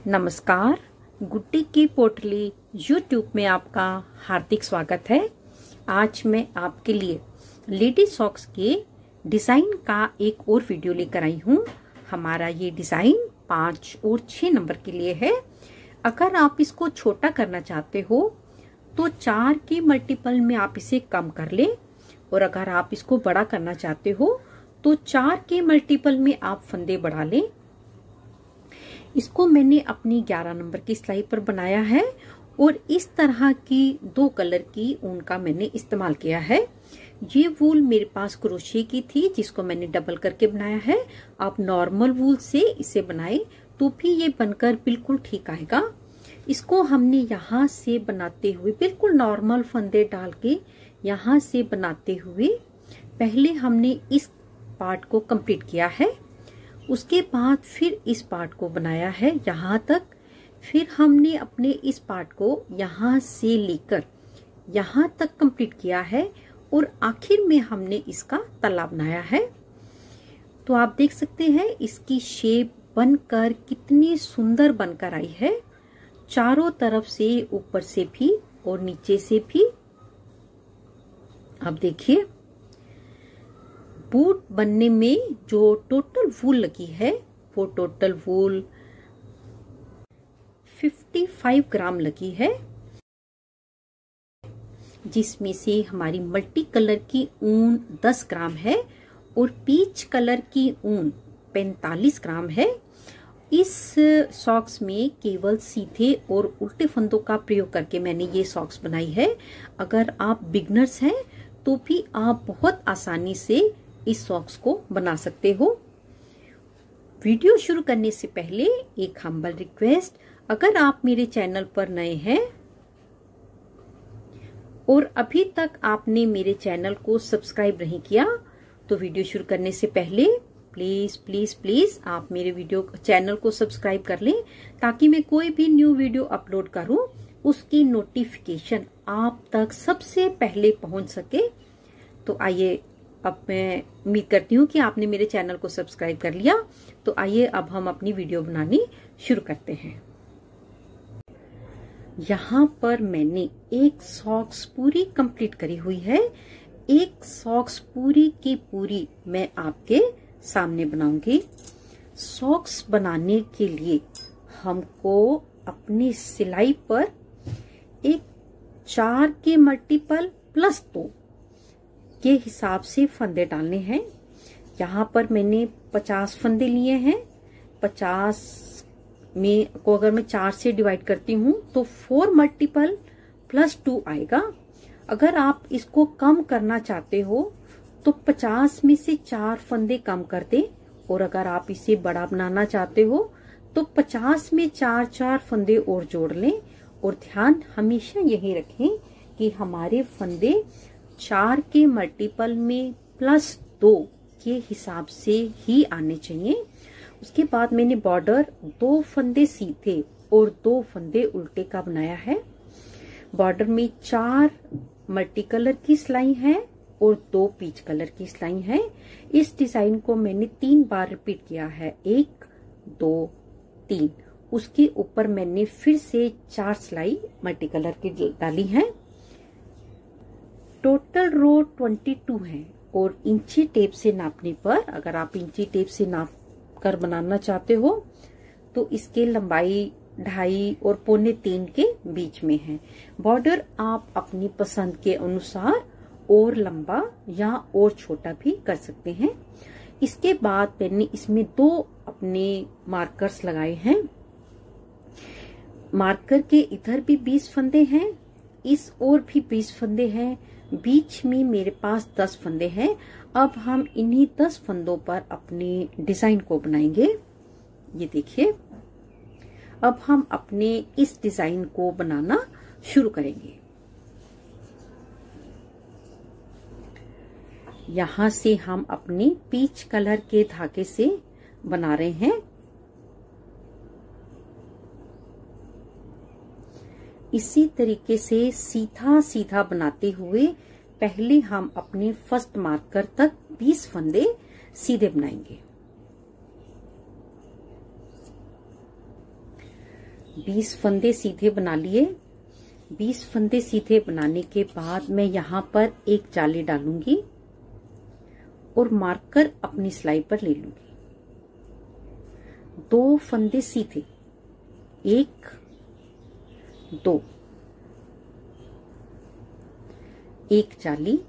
नमस्कार, गुड्डी की पोटली यूट्यूब में आपका हार्दिक स्वागत है। आज मैं आपके लिए लेडी सॉक्स के डिज़ाइन का एक और वीडियो लेकर आई हूँ। हमारा ये डिज़ाइन 5 और 6 नंबर के लिए है। अगर आप इसको छोटा करना चाहते हो तो 4 के मल्टीपल में आप इसे कम कर लें, और अगर आप इसको बड़ा करना चाहते हो तो 4 के मल्टीपल में आप फंदे बढ़ा लें। इसको मैंने अपनी 11 नंबर की सिलाई पर बनाया है और इस तरह की 2 कलर की ऊन का मैंने इस्तेमाल किया है। ये वूल मेरे पास क्रोशे की थी जिसको मैंने डबल करके बनाया है। आप नॉर्मल वूल से इसे बनाए तो भी ये बनकर बिल्कुल ठीक आएगा। इसको हमने यहाँ से बनाते हुए बिल्कुल नॉर्मल फंदे डाल के यहाँ से बनाते हुए पहले हमने इस पार्ट को कंप्लीट किया है। उसके बाद फिर इस पार्ट को बनाया है यहाँ तक, फिर हमने अपने इस पार्ट को यहाँ से लेकर यहाँ तक कंप्लीट किया है और आखिर में हमने इसका तला बनाया है। तो आप देख सकते हैं इसकी शेप बनकर कितनी सुंदर बनकर आई है, चारों तरफ से, ऊपर से भी और नीचे से भी। अब देखिए बूट बनने में जो टोटल वूल लगी है वो टोटल वूल 55 ग्राम लगी है, जिसमें से हमारी मल्टी कलर की ऊन 10 ग्राम है और पीच कलर की ऊन 45 ग्राम है। इस सॉक्स में केवल सीधे और उल्टे फंदों का प्रयोग करके मैंने ये सॉक्स बनाई है। अगर आप बिगनर्स हैं तो भी आप बहुत आसानी से इस सॉक्स को बना सकते हो। वीडियो शुरू करने से पहले एक हम्बल रिक्वेस्ट, अगर आप मेरे चैनल पर नए हैं और अभी तक आपने मेरे चैनल को सब्सक्राइब नहीं किया तो वीडियो शुरू करने से पहले प्लीज प्लीज प्लीज आप मेरे चैनल को सब्सक्राइब कर लें, ताकि मैं कोई भी न्यू वीडियो अपलोड करूं उसकी नोटिफिकेशन आप तक सबसे पहले पहुंच सके। तो आइए, अब मैं उम्मीद करती हूँ कि आपने मेरे चैनल को सब्सक्राइब कर लिया। तो आइए अब हम अपनी वीडियो बनानी शुरू करते हैं। यहाँ पर मैंने एक सॉक्स पूरी कंप्लीट करी हुई है। एक सॉक्स पूरी की पूरी मैं आपके सामने बनाऊंगी। सॉक्स बनाने के लिए हमको अपनी सिलाई पर एक 4 के मल्टीपल प्लस 2 के हिसाब से फंदे डालने हैं। यहाँ पर मैंने 50 फंदे लिए हैं। 50 में को अगर मैं 4 से डिवाइड करती हूँ तो 4 मल्टीपल प्लस 2 आएगा। अगर आप इसको कम करना चाहते हो तो 50 में से 4 फंदे कम कर दें, और अगर आप इसे बड़ा बनाना चाहते हो तो 50 में 4 फंदे और जोड़ लें। और ध्यान हमेशा यही रखें कि हमारे फंदे 4 के मल्टीपल में प्लस 2 के हिसाब से ही आने चाहिए। उसके बाद मैंने बॉर्डर 2 फंदे सीधे और 2 फंदे उल्टे का बनाया है। बॉर्डर में 4 मल्टी कलर की सिलाई है और 2 पीच कलर की सिलाई है। इस डिजाइन को मैंने 3 बार रिपीट किया है, 1 2 3। उसके ऊपर मैंने फिर से 4 सिलाई मल्टी कलर की डाली है। टोटल रो 22 है और इंची टेप से नापने पर, अगर आप इंची टेप से नाप कर बनाना चाहते हो तो इसके लंबाई 2.5 और 2.25 के बीच में है। बॉर्डर आप अपनी पसंद के अनुसार और लंबा या और छोटा भी कर सकते हैं। इसके बाद मैंने इसमें 2 अपने मार्कर्स लगाए हैं। मार्कर के इधर भी 20 फंदे हैं, इस और भी 20 फंदे हैं, बीच में मेरे पास 10 फंदे हैं। अब हम इन्हीं 10 फंदों पर अपने डिजाइन को बनाएंगे। ये देखिए, अब हम अपने इस डिजाइन को बनाना शुरू करेंगे। यहाँ से हम अपने पीच कलर के धागे से बना रहे हैं। इसी तरीके से सीधा सीधा बनाते हुए पहले हम अपने फर्स्ट मार्कर तक 20 फंदे सीधे बनाएंगे। 20 फंदे सीधे बना लिए। 20 फंदे सीधे बनाने के बाद मैं यहाँ पर एक जाली डालूंगी और मार्कर अपनी सिलाई पर ले लूंगी। 2 फंदे सीधे, 1 2, एक जाली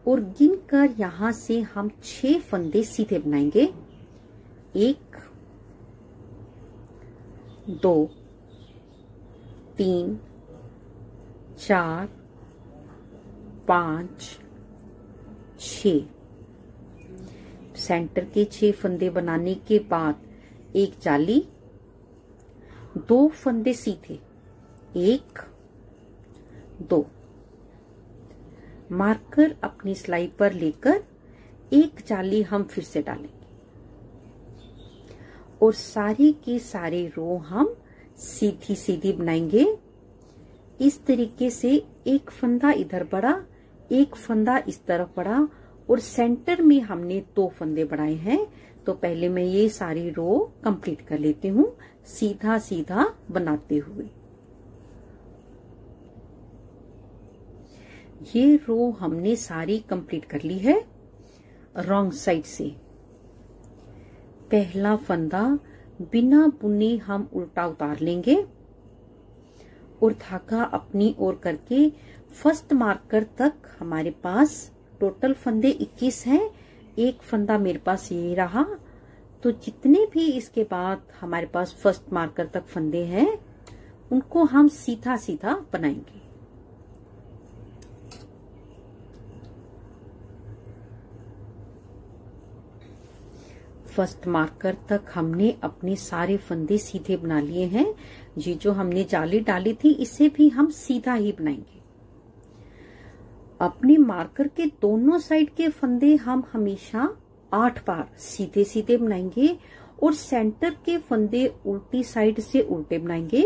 और गिनकर यहां से हम 6 फंदे सीधे बनाएंगे। 1 2 3 4 5 6। सेंटर के 6 फंदे बनाने के बाद एक जाली, 2 फंदे सीधे, 1 2, मार्कर अपनी सिलाई पर लेकर एक जाली हम फिर से डालेंगे और सारी की सारी रो हम सीधी सीधी बनाएंगे। इस तरीके से एक फंदा इधर बढ़ा, एक फंदा इस तरफ बढ़ा और सेंटर में हमने 2 फंदे बढ़ाए हैं। तो पहले मैं ये सारी रो कंप्लीट कर लेती हूँ सीधा सीधा बनाते हुए। ये रो हमने सारी कंप्लीट कर ली है रॉन्ग साइड से। पहला फंदा बिना बुने हम उल्टा उतार लेंगे और धागा अपनी ओर करके फर्स्ट मार्कर तक हमारे पास टोटल फंदे 21 हैं। एक फंदा मेरे पास ये रहा, तो जितने भी इसके बाद हमारे पास फर्स्ट मार्कर तक फंदे हैं उनको हम सीधा सीधा बनाएंगे। फर्स्ट मार्कर तक हमने अपने सारे फंदे सीधे बना लिए हैं। ये जो हमने जाली डाली थी इसे भी हम सीधा ही बनाएंगे। अपने मार्कर के दोनों साइड के फंदे हम हमेशा 8 बार सीधे सीधे बनाएंगे और सेंटर के फंदे उल्टी साइड से उल्टे बनाएंगे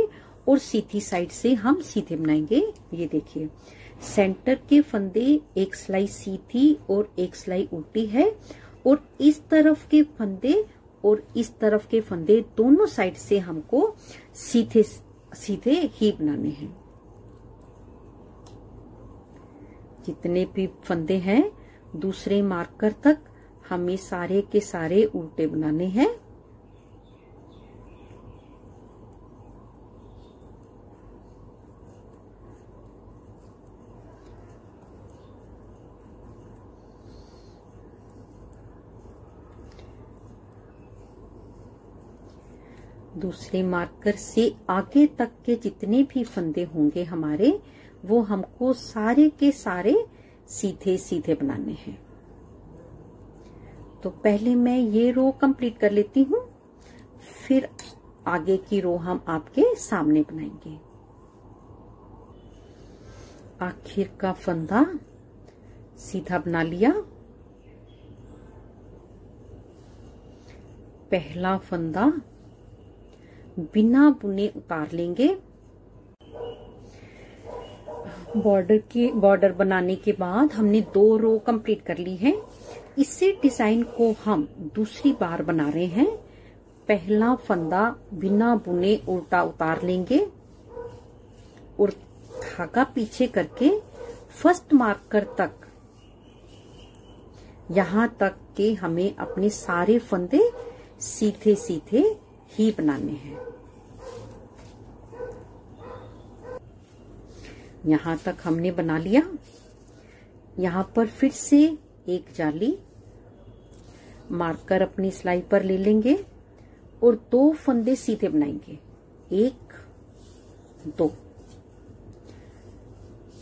और सीधी साइड से हम सीधे बनाएंगे। ये देखिए, सेंटर के फंदे एक सिलाई सीधी और एक सिलाई उल्टी है और इस तरफ के फंदे और इस तरफ के फंदे दोनों साइड से हमको सीधे सीधे ही बनाने हैं। जितने भी फंदे हैं दूसरे मार्कर तक हमें सारे के सारे उल्टे बनाने हैं। दूसरे मार्कर से आगे तक के जितने भी फंदे होंगे हमारे, वो हमको सारे के सारे सीधे सीधे बनाने हैं। तो पहले मैं ये रो कंप्लीट कर लेती हूँ, फिर आगे की रो हम आपके सामने बनाएंगे। आखिर का फंदा सीधा बना लिया। पहला फंदा बिना बुने उतार लेंगे। बॉर्डर बनाने के बाद हमने 2 रो कंप्लीट कर ली है। इसी डिजाइन को हम दूसरी बार बना रहे हैं। पहला फंदा बिना बुने उल्टा उतार लेंगे और धागा पीछे करके फर्स्ट मार्कर तक, यहां तक के हमें अपने सारे फंदे सीधे सीधे ही बनाने हैं। यहां तक हमने बना लिया। यहां पर फिर से एक जाली, मार्कर अपनी सिलाई पर ले लेंगे और 2 फंदे सीधे बनाएंगे। 1 2,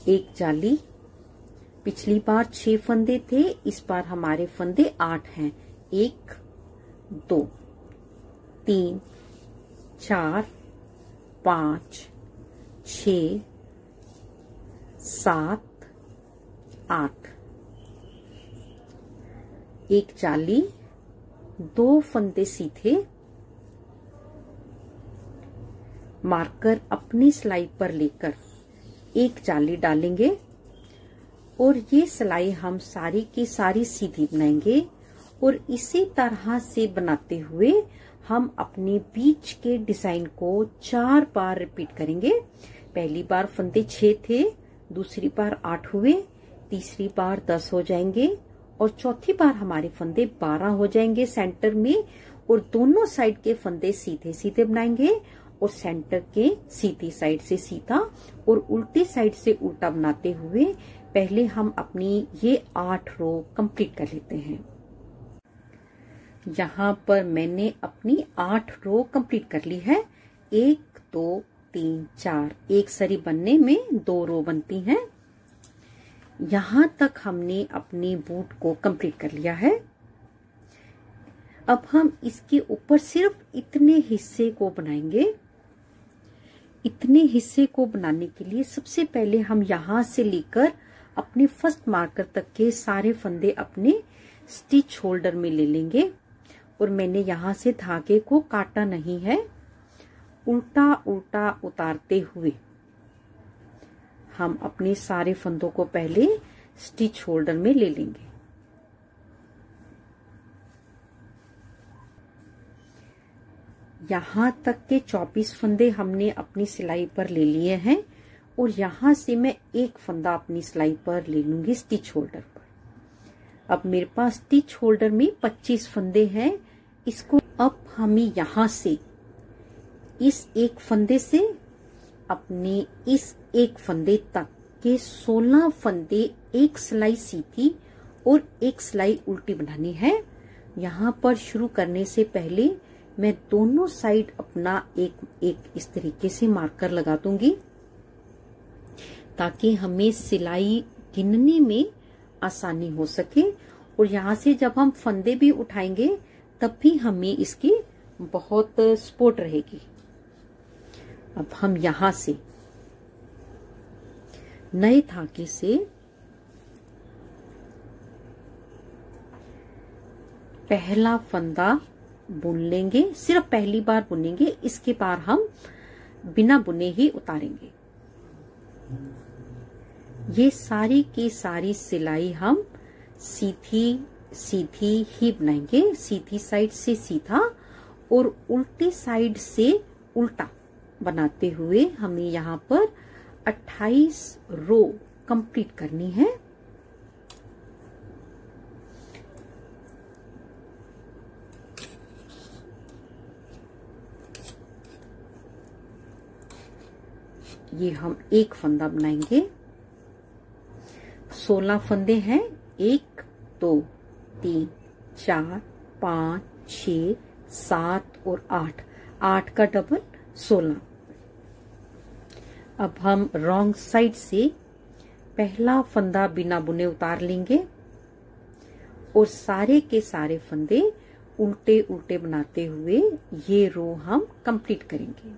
एक जाली। पिछली बार 6 फंदे थे, इस बार हमारे फंदे 8 हैं। 1 2 3 4 5 6 7 8, एक जाली, 2 फंदे सीधे, मार्कर अपनी सिलाई पर लेकर एक जाली डालेंगे और ये सिलाई हम सारी की सारी सीधी बनाएंगे और इसी तरह से बनाते हुए हम अपने बीच के डिजाइन को 4 बार रिपीट करेंगे। पहली बार फंदे 6 थे, दूसरी बार 8 हुए, तीसरी बार 10 हो जाएंगे और चौथी बार हमारे फंदे 12 हो जाएंगे सेंटर में। और दोनों साइड के फंदे सीधे सीधे बनाएंगे और सेंटर के सीधी साइड से सीधा और उल्टी साइड से उल्टा बनाते हुए पहले हम अपनी ये 8 रो कंप्लीट कर लेते हैं। यहाँ पर मैंने अपनी 8 रो कंप्लीट कर ली है। 1 2 3 4 एक सरी बनने में 2 रो बनती हैं। यहाँ तक हमने अपने बूट को कंप्लीट कर लिया है। अब हम इसके ऊपर सिर्फ इतने हिस्से को बनाएंगे। इतने हिस्से को बनाने के लिए सबसे पहले हम यहाँ से लेकर अपने फर्स्ट मार्कर तक के सारे फंदे अपने स्टिच होल्डर में ले लेंगे। और मैंने यहाँ से धागे को काटा नहीं है, उल्टा उल्टा उतारते हुए हम अपने सारे फंदों को पहले स्टिच होल्डर में ले लेंगे। यहाँ तक के 24 फंदे हमने अपनी सिलाई पर ले लिए हैं और यहाँ से मैं एक फंदा अपनी सिलाई पर ले लूंगी स्टिच होल्डर पर। अब मेरे पास स्टिच होल्डर में 25 फंदे हैं। इसको अब हमें यहाँ से इस एक फंदे से अपने इस एक फंदे तक के 16 फंदे एक सिलाई सीधी और एक सिलाई उल्टी बनानी है। यहाँ पर शुरू करने से पहले मैं दोनों साइड अपना एक इस तरीके से मार्कर लगा दूंगी ताकि हमें सिलाई गिनने में आसानी हो सके। और यहाँ से जब हम फंदे भी उठाएंगे तब भी हमें इसकी बहुत सपोर्ट रहेगी। अब हम यहाँ से नए धागे से पहला फंदा बुन लेंगे। सिर्फ पहली बार बुनेंगे, इसके बाद हम बिना बुने ही उतारेंगे। ये सारी की सारी सिलाई हम सीधी सीधी ही बनाएंगे, सीधी साइड से सीधा और उल्टी साइड से उल्टा बनाते हुए हमें यहाँ पर 28 रो कंप्लीट करनी है। ये हम एक फंदा बनाएंगे। 16 फंदे हैं, 1 2 3 4 5 6 7 और 8, 8 का डबल 16। अब हम रॉन्ग साइड से पहला फंदा बिना बुने उतार लेंगे और सारे के सारे फंदे उल्टे उल्टे बनाते हुए ये रो हम कंप्लीट करेंगे।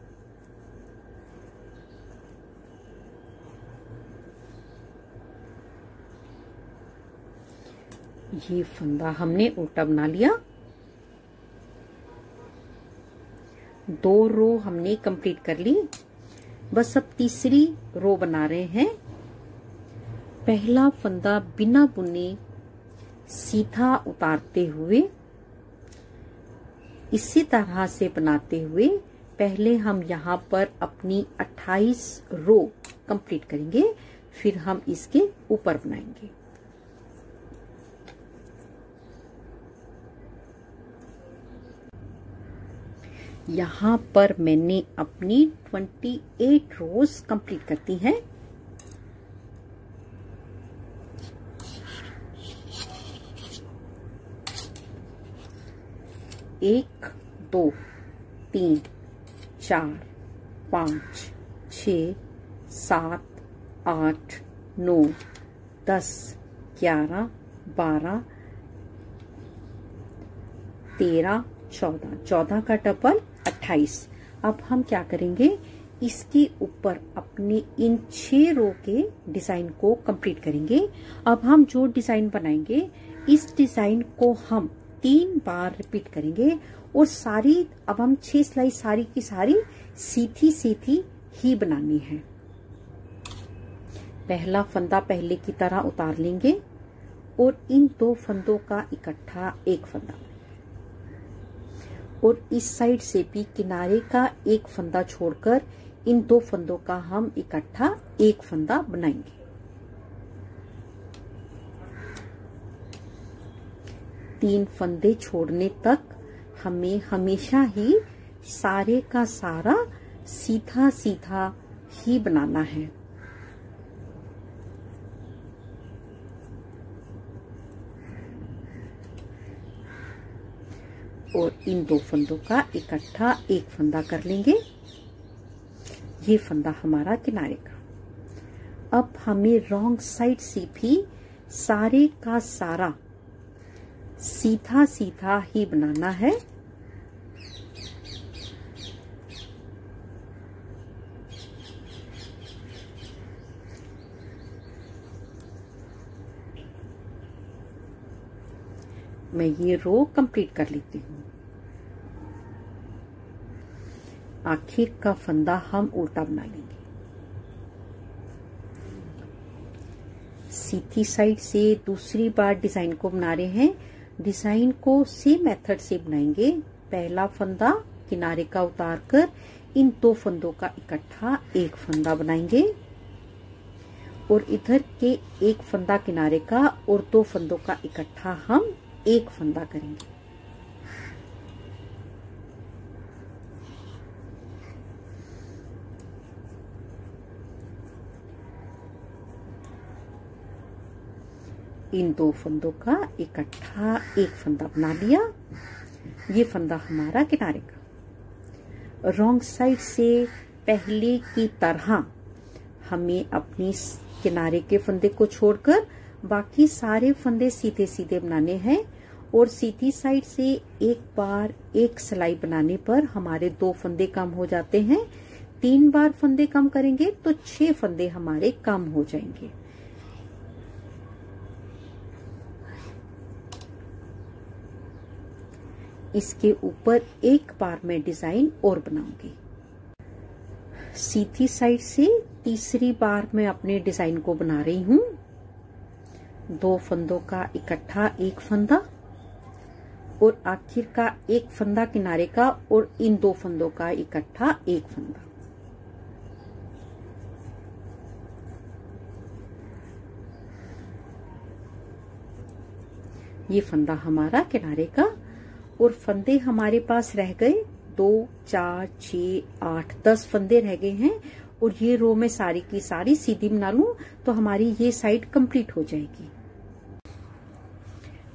ये फंदा हमने उल्टा बना लिया। 2 रो हमने कंप्लीट कर ली। बस अब तीसरी रो बना रहे हैं। पहला फंदा बिना बुने सीधा उतारते हुए इसी तरह से बनाते हुए पहले हम यहाँ पर अपनी 28 रो कंप्लीट करेंगे, फिर हम इसके ऊपर बनाएंगे। यहाँ पर मैंने अपनी 28 रोज कंप्लीट करती हैं। एक 2 3 4 5 6 7 8 9 10 11 12 13 14, 14 का डबल 28। अब हम क्या करेंगे, इसके ऊपर अपने इन 6 रो के डिजाइन को कंप्लीट करेंगे। अब हम जो डिजाइन बनाएंगे इस डिजाइन को हम 3 बार रिपीट करेंगे और सारी अब हम 6 सिलाई सारी की सारी सीधी सीधी ही बनानी है। पहला फंदा पहले की तरह उतार लेंगे और इन दो फंदों का इकट्ठा एक फंदा, और इस साइड से भी किनारे का एक फंदा छोड़कर इन दो फंदों का हम इकट्ठा एक फंदा बनाएंगे। तीन फंदे छोड़ने तक हमें हमेशा ही सारे का सारा सीधा सीधा ही बनाना है। और इन दो फंदों का इकट्ठा एक फंदा कर लेंगे। ये फंदा हमारा किनारे का। अब हमें रॉन्ग साइड से भी सारे का सारा सीधा सीधा ही बनाना है। मैं ये रो कंप्लीट कर लेती हूँ। आखिर का फंदा हम उल्टा बना लेंगे। सीधी साइड से दूसरी बार डिजाइन को बना रहे हैं। डिजाइन को सेम मेथड से बनाएंगे। पहला फंदा किनारे का उतारकर इन दो फंदों का इकट्ठा एक फंदा बनाएंगे, और इधर के एक फंदा किनारे का और दो फंदों का इकट्ठा हम एक फंदा करेंगे। इन दो फंदों का इकट्ठा एक फंदा बना लिया। ये फंदा हमारा किनारे का। रॉन्ग साइड से पहले की तरह हमें अपनी किनारे के फंदे को छोड़कर बाकी सारे फंदे सीधे सीधे बनाने हैं, और सीधी साइड से एक बार एक सिलाई बनाने पर हमारे दो फंदे कम हो जाते हैं। 3 बार फंदे कम करेंगे तो 6 फंदे हमारे कम हो जाएंगे। इसके ऊपर एक बार मैं डिजाइन और बनाऊंगी। सीधी साइड से तीसरी बार मैं अपने डिजाइन को बना रही हूँ। दो फंदों का इकट्ठा एक फंदा, और आखिर का एक फंदा किनारे का, और इन दो फंदों का इकट्ठा एक फंदा। ये फंदा हमारा किनारे का, और फंदे हमारे पास रह गए 2, 4, 6, 8, 10 फंदे रह गए हैं। और ये रो में सारी की सारी सीधी बना लूं तो हमारी ये साइड कंप्लीट हो जाएगी।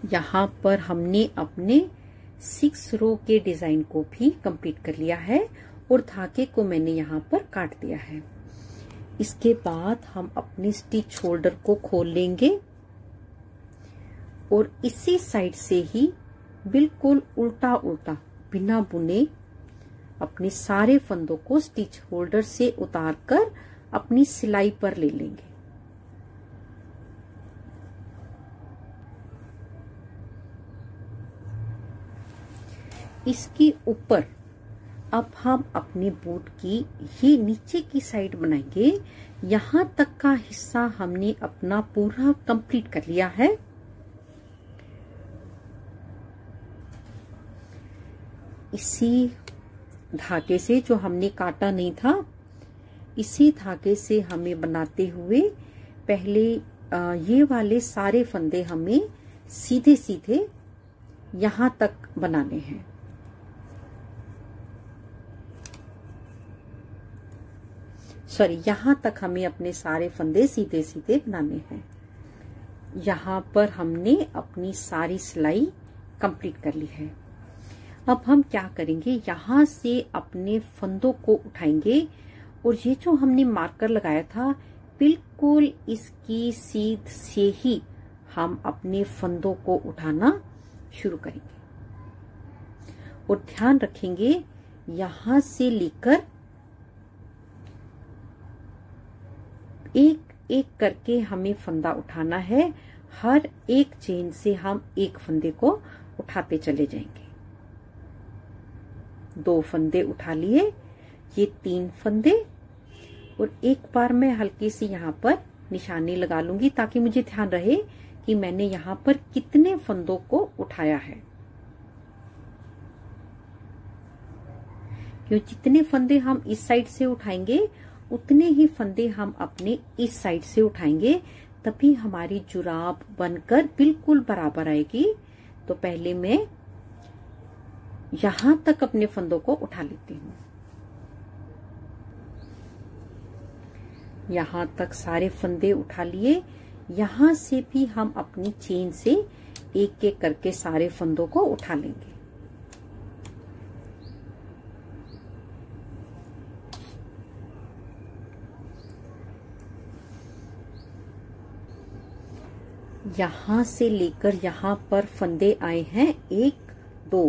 यहाँ पर हमने अपने 6 रो के डिजाइन को भी कंप्लीट कर लिया है, और धागे को मैंने यहाँ पर काट दिया है। इसके बाद हम अपने स्टिच होल्डर को खोल लेंगे, और इसी साइड से ही बिल्कुल उल्टा उल्टा बिना बुने अपने सारे फंदों को स्टिच होल्डर से उतारकर अपनी सिलाई पर ले लेंगे। इसके ऊपर अब हम अपने बूट की ये नीचे की साइड बनाएंगे। यहां तक का हिस्सा हमने अपना पूरा कंप्लीट कर लिया है। इसी धागे से, जो हमने काटा नहीं था, इसी धागे से हमें बनाते हुए पहले ये वाले सारे फंदे हमें सीधे सीधे यहां तक बनाने हैं। सॉरी, यहां तक हमें अपने सारे फंदे सीधे सीधे बनाने हैं। यहां पर हमने अपनी सारी सिलाई कंप्लीट कर ली है। अब हम क्या करेंगे, यहां से अपने फंदों को उठाएंगे, और ये जो हमने मार्कर लगाया था बिल्कुल इसकी सीध से ही हम अपने फंदों को उठाना शुरू करेंगे। और ध्यान रखेंगे यहां से लेकर एक एक करके हमें फंदा उठाना है। हर एक चेन से हम एक फंदे को उठाते चले जाएंगे। 2 फंदे उठा लिए, ये 3 फंदे, और एक बार मैं हल्की सी यहाँ पर निशानी लगा लूंगी ताकि मुझे ध्यान रहे कि मैंने यहाँ पर कितने फंदों को उठाया है। क्यों जितने फंदे हम इस साइड से उठाएंगे उतने ही फंदे हम अपने इस साइड से उठाएंगे, तभी हमारी जुराब बनकर बिल्कुल बराबर आएगी। तो पहले मैं यहां तक अपने फंदों को उठा लेती हूँ। यहां तक सारे फंदे उठा लिए। यहां से भी हम अपनी चेन से एक एक करके सारे फंदों को उठा लेंगे। यहां से लेकर यहां पर फंदे आए हैं 1 2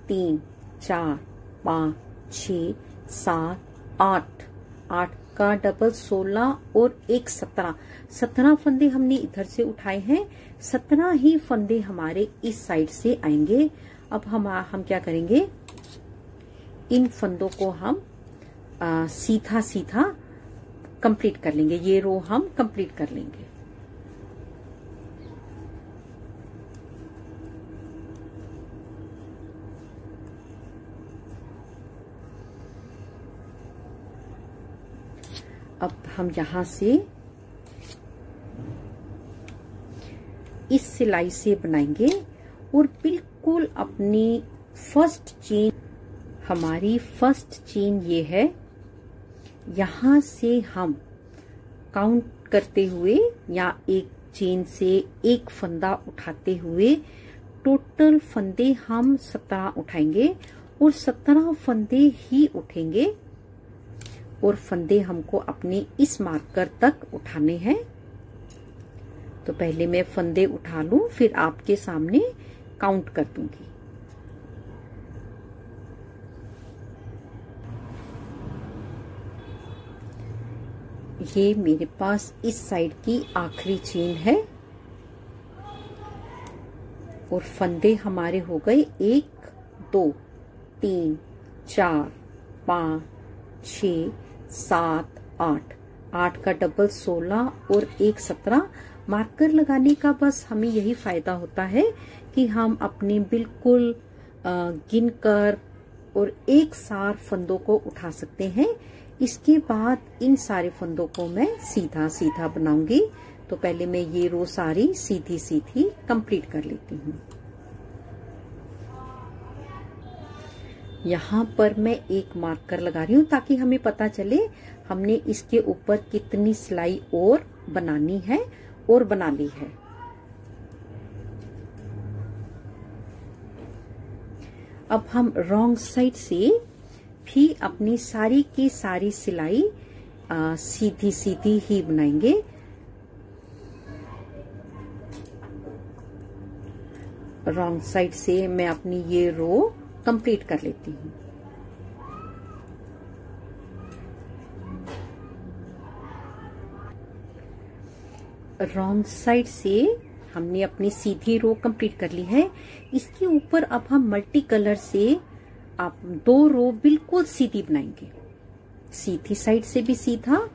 3 4 5 6 7 8 8 का डबल 16 और 1 17 17 फंदे हमने इधर से उठाए हैं। 17 ही फंदे हमारे इस साइड से आएंगे। अब हम क्या करेंगे, इन फंदों को हम सीधा सीधा कंप्लीट कर लेंगे। ये रो हम कंप्लीट कर लेंगे। अब हम यहां से इस सिलाई से बनाएंगे और बिल्कुल अपनी फर्स्ट चेन, हमारी फर्स्ट चेन ये है। यहां से हम काउंट करते हुए या एक चेन से एक फंदा उठाते हुए टोटल फंदे हम 17 उठाएंगे और 17 फंदे ही उठेंगे और फंदे हमको अपने इस मार्कर तक उठाने हैं। तो पहले मैं फंदे उठा लूं, फिर आपके सामने काउंट कर दूंगी। ये मेरे पास इस साइड की आखिरी चेन है और फंदे हमारे हो गए 1 2 3 4 5 6 7 8 8 का डबल 16 और 1 17। मार्कर लगाने का बस हमें यही फायदा होता है कि हम अपने बिल्कुल गिनकर और एक सार फंदों को उठा सकते हैं। इसके बाद इन सारे फंदों को मैं सीधा सीधा बनाऊंगी। तो पहले मैं ये रो सारी सीधी सीधी कंप्लीट कर लेती हूँ। यहाँ पर मैं एक मार्कर लगा रही हूँ ताकि हमें पता चले हमने इसके ऊपर कितनी सिलाई और बनानी है और बना ली है। अब हम रॉन्ग साइड से भी अपनी सारी की सारी सिलाई सीधी सीधी ही बनाएंगे। रॉन्ग साइड से मैं अपनी ये रो कंप्लीट कर लेती हूँ। रॉन्ग साइड से हमने अपनी सीधी रो कंप्लीट कर ली है। इसके ऊपर अब हम मल्टी कलर से आप 2 रो बिल्कुल सीधी बनाएंगे। सीधी साइड से भी सीधा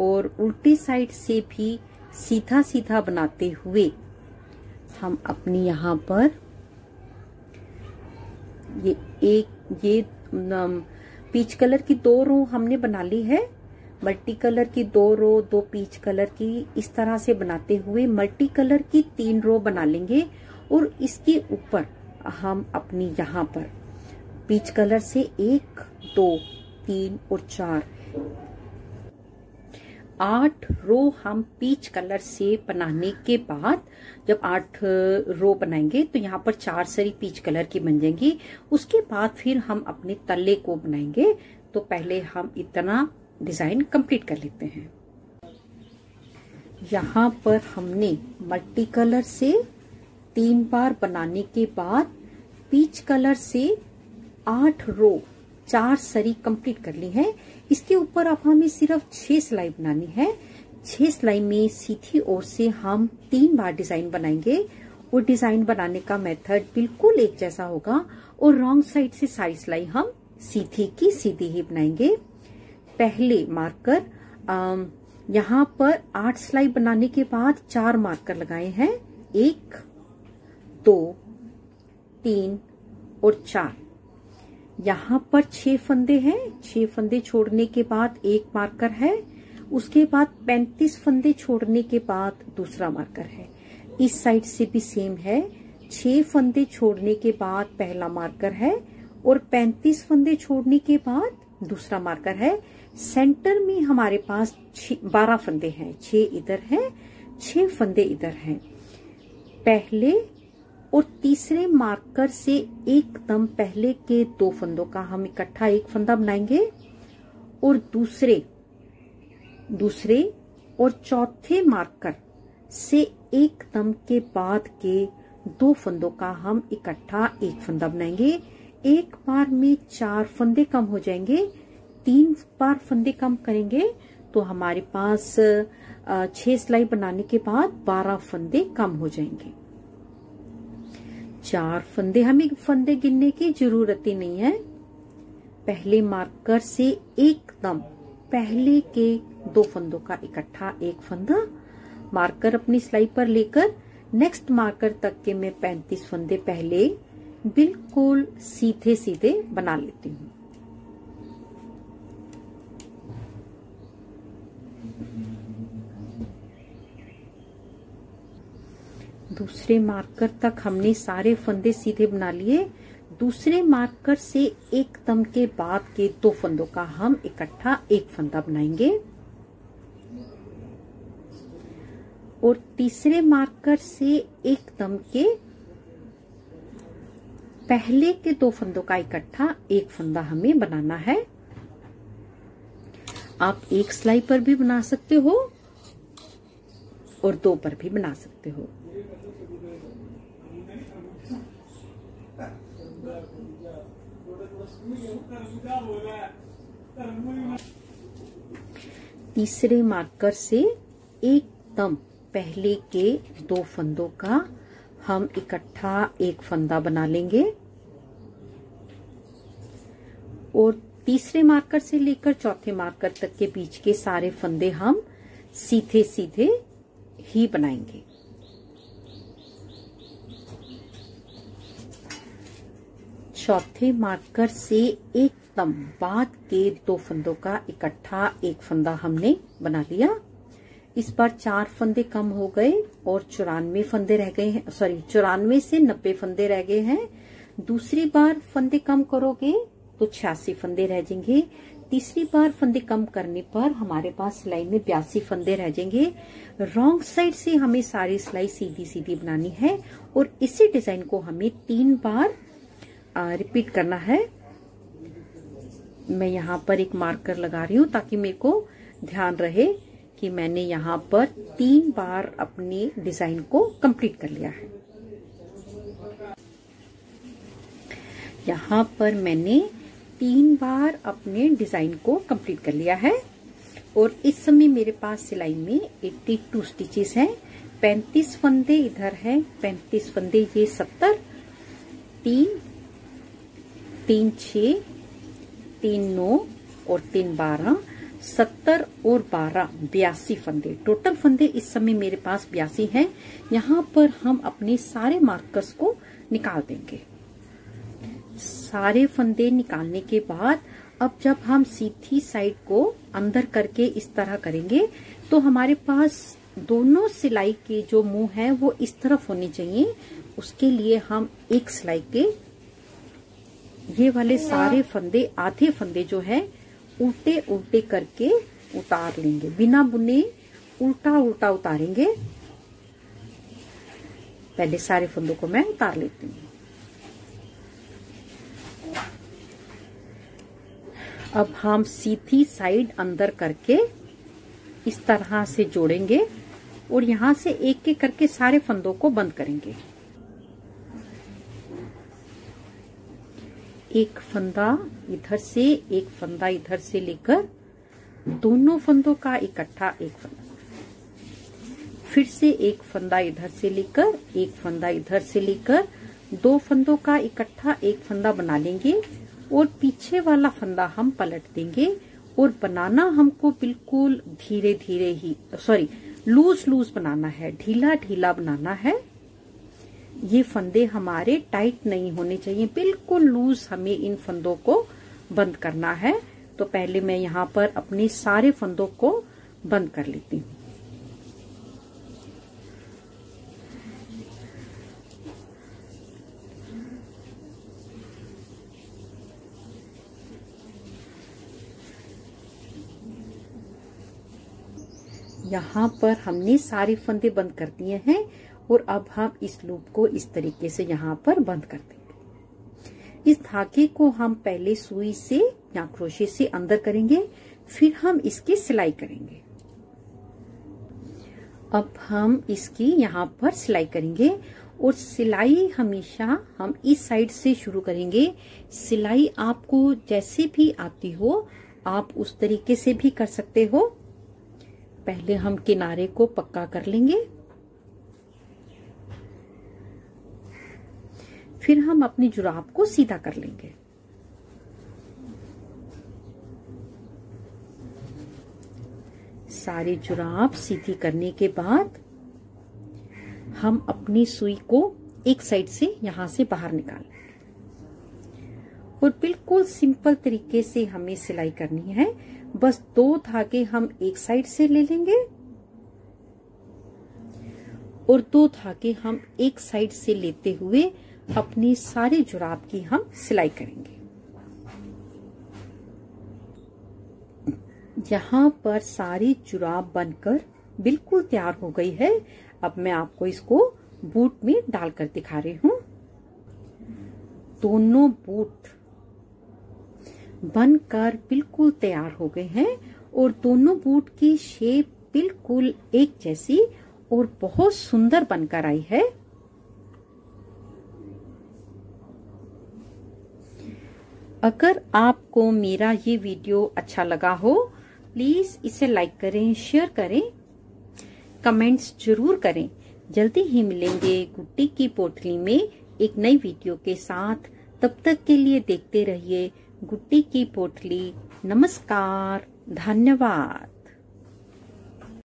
और उल्टी साइड से भी सीधा सीधा बनाते हुए हम अपनी यहाँ पर ये पीच कलर की 2 रो हमने बना ली है। मल्टी कलर की 2 रो, 2 पीच कलर की, इस तरह से बनाते हुए मल्टी कलर की 3 रो बना लेंगे और इसके ऊपर हम अपनी यहाँ पर पीच कलर से 1 2 3 और 4 8 रो हम पीच कलर से बनाने के बाद जब 8 रो बनाएंगे तो यहाँ पर 4 सरी पीच कलर की बन जाएंगी। उसके बाद फिर हम अपने तले को बनाएंगे। तो पहले हम इतना डिजाइन कंप्लीट कर लेते हैं। यहाँ पर हमने मल्टी कलर से 3 बार बनाने के बाद पीच कलर से 8 रो 4 सरी कंप्लीट कर ली है। इसके ऊपर अब हमें सिर्फ 6 सिलाई बनानी है। 6 सिलाई में सीधी ओर से हम 3 बार डिजाइन बनाएंगे और डिजाइन बनाने का मेथड बिल्कुल एक जैसा होगा और रॉन्ग साइड से सारी सिलाई हम सीधी की सीधी ही बनाएंगे। पहले मार्कर यहाँ पर 8 सिलाई बनाने के बाद 4 मार्कर लगाए हैं 1, 2, 3 और 4। यहाँ पर 6 फंदे हैं। 6 फंदे छोड़ने के बाद एक मार्कर है, उसके बाद 35 फंदे छोड़ने के बाद दूसरा मार्कर है। इस साइड से भी सेम है, 6 फंदे छोड़ने के बाद पहला मार्कर है और 35 फंदे छोड़ने के बाद दूसरा मार्कर है। सेंटर में हमारे पास 12 फंदे हैं, 6 इधर हैं, 6 फंदे इधर हैं। पहले और तीसरे मार्कर से एकदम पहले के 2 फंदों का हम इकट्ठा एक फंदा बनाएंगे और दूसरे और चौथे मार्कर से एकदम के बाद के 2 फंदों का हम इकट्ठा एक फंदा बनाएंगे। एक बार में 4 फंदे कम हो जाएंगे। 3 बार फंदे कम करेंगे तो हमारे पास 6 सिलाई बनाने के बाद 12 फंदे कम हो जाएंगे। 4 फंदे, हमें फंदे गिनने की जरूरत ही नहीं है। पहले मार्कर से एकदम पहले के 2 फंदों का इकट्ठा एक फंदा, मार्कर अपनी सिलाई पर लेकर नेक्स्ट मार्कर तक के मैं 35 फंदे पहले बिल्कुल सीधे सीधे बना लेती हूँ। दूसरे मार्कर तक हमने सारे फंदे सीधे बना लिए। दूसरे मार्कर से एकदम के बाद के 2 फंदों का हम इकट्ठा एक फंदा बनाएंगे और तीसरे मार्कर से एकदम के पहले के 2 फंदों का इकट्ठा एक फंदा हमें बनाना है। आप एक सिलाई पर भी बना सकते हो और 2 पर भी बना सकते हो। तीसरे मार्कर से एकदम पहले के 2 फंदों का हम इकट्ठा एक फंदा बना लेंगे और तीसरे मार्कर से लेकर चौथे मार्कर तक के बीच के सारे फंदे हम सीधे सीधे ही बनाएंगे। चौथे मार्कर से एकदम बाद के 2 फंदों का इकट्ठा एक फंदा हमने बना लिया। इस बार 4 फंदे कम हो गए और 94 फंदे रह गए हैं। 94 से 90 फंदे रह गए हैं। दूसरी बार फंदे कम करोगे तो 86 फंदे रह जाएंगे। तीसरी बार फंदे कम करने पर हमारे पास सिलाई में 82 फंदे रह जाएंगे। रॉन्ग साइड से हमें सारी सिलाई सीधी सीधी बनानी है और इसी डिजाइन को हमें 3 बार रिपीट करना है। मैं यहाँ पर एक मार्कर लगा रही हूँ ताकि मेरे को ध्यान रहे कि मैंने यहाँ पर 3 बार अपनी डिजाइन को कंप्लीट कर लिया है। यहाँ पर मैंने 3 बार अपने डिजाइन को कंप्लीट कर लिया है और इस समय मेरे पास सिलाई में 82 स्टिचेस हैं। 35 फंदे इधर हैं, 35 फंदे ये 70, 3 6, 3 9 और 3 12, 70 और 12 82 फंदे। टोटल फंदे इस समय मेरे पास 82 हैं। यहाँ पर हम अपने सारे मार्कर्स को निकाल देंगे। सारे फंदे निकालने के बाद अब जब हम सीधी साइड को अंदर करके इस तरह करेंगे तो हमारे पास दोनों सिलाई के जो मुंह है वो इस तरफ होने चाहिए। उसके लिए हम एक सिलाई के ये वाले सारे फंदे, आधे फंदे जो है उल्टे उल्टे करके उतार लेंगे, बिना बुने उल्टा उल्टा उतारेंगे। पहले सारे फंदों को मैं उतार लेती हूँ। अब हम सीधी साइड अंदर करके इस तरह से जोड़ेंगे और यहाँ से एक एक करके सारे फंदों को बंद करेंगे। एक फंदा इधर से, एक फंदा इधर से लेकर दोनों फंदों का इकट्ठा एक फंदा, फिर से एक फंदा इधर से लेकर, एक फंदा इधर से लेकर 2 फंदों का इकट्ठा एक फंदा बना लेंगे और पीछे वाला फंदा हम पलट देंगे और बनाना हमको बिल्कुल धीरे धीरे ही, लूज लूज बनाना है, ढीला ढीला बनाना है। ये फंदे हमारे टाइट नहीं होने चाहिए, बिल्कुल लूज हमें इन फंदों को बंद करना है। तो पहले मैं यहाँ पर अपने सारे फंदों को बंद कर लेती हूँ। यहाँ पर हमने सारे फंदे बंद कर दिए हैं और अब हम इस लूप को इस तरीके से यहाँ पर बंद कर देंगे। इस धागे को हम पहले सुई से या क्रोशे से अंदर करेंगे, फिर हम इसकी सिलाई करेंगे। अब हम इसकी यहाँ पर सिलाई करेंगे और सिलाई हमेशा हम इस साइड से शुरू करेंगे। सिलाई आपको जैसे भी आती हो आप उस तरीके से भी कर सकते हो। पहले हम किनारे को पक्का कर लेंगे, फिर हम अपनी जुराब को सीधा कर लेंगे। सारी जुराब सीधी करने के बाद हम अपनी सुई को एक साइड से यहां से बाहर निकाल लेंगे और बिल्कुल सिंपल तरीके से हमें सिलाई करनी है। बस 2 धागे हम एक साइड से ले लेंगे और 2 धागे हम एक साइड से लेते हुए अपनी सारी जुराब की हम सिलाई करेंगे। यहाँ पर सारी जुराब बनकर बिल्कुल तैयार हो गई है। अब मैं आपको इसको बूट में डालकर दिखा रही हूँ। दोनों बूट बनकर बिल्कुल तैयार हो गए हैं और दोनों बूट की शेप बिल्कुल एक जैसी और बहुत सुंदर बनकर आई है। अगर आपको मेरा ये वीडियो अच्छा लगा हो प्लीज इसे लाइक करें, शेयर करें, कमेंट्स जरूर करें। जल्दी ही मिलेंगे गुड्डी की पोटली में एक नई वीडियो के साथ। तब तक के लिए देखते रहिए गुड्डी की पोटली। नमस्कार, धन्यवाद।